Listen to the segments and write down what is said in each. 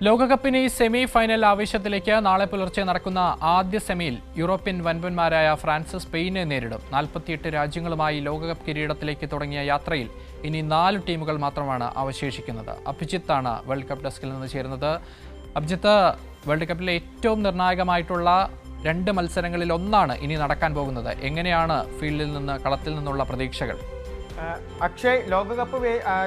ലോകകപ്പിന് semi final ആവേശത്തിലേക്ക് നാളെ പുലർച്ചെ നടക്കുന്ന ആദ്യ സെമിയിൽ യൂറോപ്യൻ വൻപന്മാരായ ഫ്രാൻസ് സ്പെയിനെ നേരിടും. 48 രാജ്യങ്ങളുമായി ലോകകപ്പ് കിരീടത്തിലേക്ക് തുടങ്ങിയ യാത്രയിൽ ഇനി 4 ടീമുകൾ മാത്രമാണ് അവശേഷിക്കുന്നത്. അഭിജിത്താണ് വേൾഡ് കപ്പ് ഡെസ്കിൽ നിന്ന് ചേരുന്നത്. അഭിജിത്ത്, വേൾഡ് കപ്പിലെ ഏറ്റവും നിർണായകമായിട്ടുള്ള 2 മത്സരങ്ങളിൽ ഒന്നാണ് ഇനി നടക്കാൻ പോകുന്നത്. എങ്ങനെയാണ് ഫീൽഡിൽ നിന്ന്, കളത്തിൽ നിന്നുള്ള പ്രതീക്ഷകൾ? അക്ഷയ്,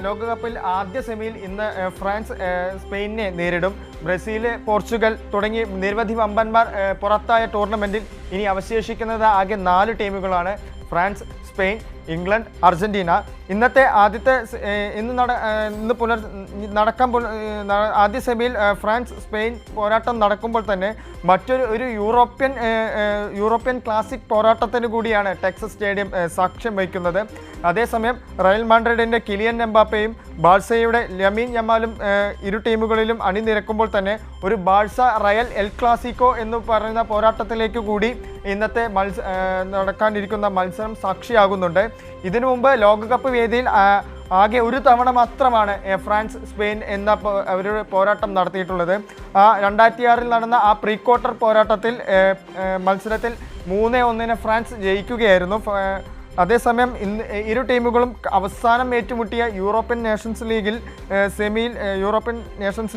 ലോകകപ്പിൽ ആദ്യ സെമിയിൽ ഇന്ന് ഫ്രാൻസ് സ്പെയിനിനെ നേരിടും. ബ്രസീൽ, പോർച്ചുഗൽ തുടങ്ങി നിരവധി വമ്പന്മാർ പുറത്തായ ടൂർണമെന്റിൽ ഇനി അവശേഷിക്കുന്നത് ആകെ 4 ടീമുകളാണ്: ഫ്രാൻസ്, സ്പെയിൻ, ഇംഗ്ലണ്ട്, അർജന്റീന. ഇന്ന് ആദ്യ സെമിയിൽ ഫ്രാൻസ് സ്പെയിൻ പോരാട്ടം നടക്കുമ്പോൾ തന്നെ മറ്റൊരു യൂറോപ്യൻ ക്ലാസിക് പോരാട്ടത്തിന് കൂടിയാണ് ടെക്സസ് സ്റ്റേഡിയം സാക്ഷ്യം വഹിക്കുന്നത്. അതേസമയം റയൽ മാഡ്രിഡിന്റെ കിലിയൻ എംബാപ്പയും ബാഴ്സയുടെ ലമീൻ യമാലും ഇരു ടീമുകളിലും അണിനിരക്കുമ്പോൾ തന്നെ ഒരു ബാഴ്സ റയൽ എൽ ക്ലാസിക്കോ എന്ന് പറയുന്ന പോരാട്ടത്തിലേക്ക് കൂടി ഇന്നത്തെ നടക്കാനിരിക്കുന്ന മത്സരം സാക്ഷിയാകുന്നുണ്ട്. ഇതിനു മുമ്പ് ലോകകപ്പ് വേദിയിൽ ആകെ ഒരു തവണ മാത്രമാണ് ഫ്രാൻസ് സ്പെയിൻ എന്ന ഒരു പോരാട്ടം നടത്തിയിട്ടുള്ളത്. 2006 നടന്ന ആ പ്രീ ക്വാർട്ടർ പോരാട്ടത്തിൽ മത്സരത്തിൽ 3-1 ഫ്രാൻസ് ജയിക്കുകയായിരുന്നു. അതേസമയം ഇരു ടീമുകളും അവസാനം ഏറ്റുമുട്ടിയ യൂറോപ്യൻ നേഷൻസ്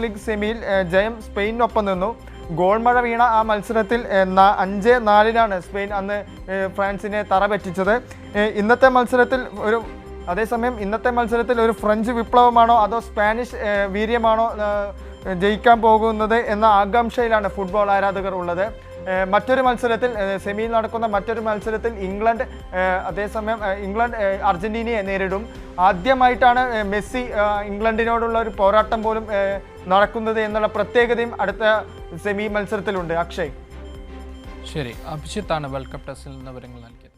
ലീഗ് സെമിയിൽ ജയം സ്പെയിനൊപ്പം നിന്നു. ഗോൾ മഴ വീണ ആ മത്സരത്തിൽ 5-4 സ്പെയിൻ അന്ന് ഫ്രാൻസിനെ തറപറ്റിച്ചത്. ഇന്നത്തെ മത്സരത്തിൽ ഒരു ഫ്രഞ്ച് വിപ്ലവമാണോ അതോ സ്പാനിഷ് വീര്യമാണോ ജയിക്കാൻ പോകുന്നത് എന്ന ആകാംക്ഷയിലാണ് ഫുട്ബോൾ ആരാധകർ ഉള്ളത്. സെമിയിൽ നടക്കുന്ന മറ്റൊരു മത്സരത്തിൽ ഇംഗ്ലണ്ട് അർജന്റീനയെ നേരിടും. ആദ്യമായിട്ടാണ് മെസ്സി ഇംഗ്ലണ്ടിനോടുള്ള ഒരു പോരാട്ടം പോലും നടക്കുന്നത് എന്നുള്ള പ്രത്യേകതയും അടുത്ത സെമി മത്സരത്തിലുണ്ട്. അക്ഷയ്, ശരി. അഭിജിത്താണ് വേൾഡ് കപ്പ് ടെസ്റ്റിൽ നിന്ന് വിവരങ്ങൾ നൽകിയത്.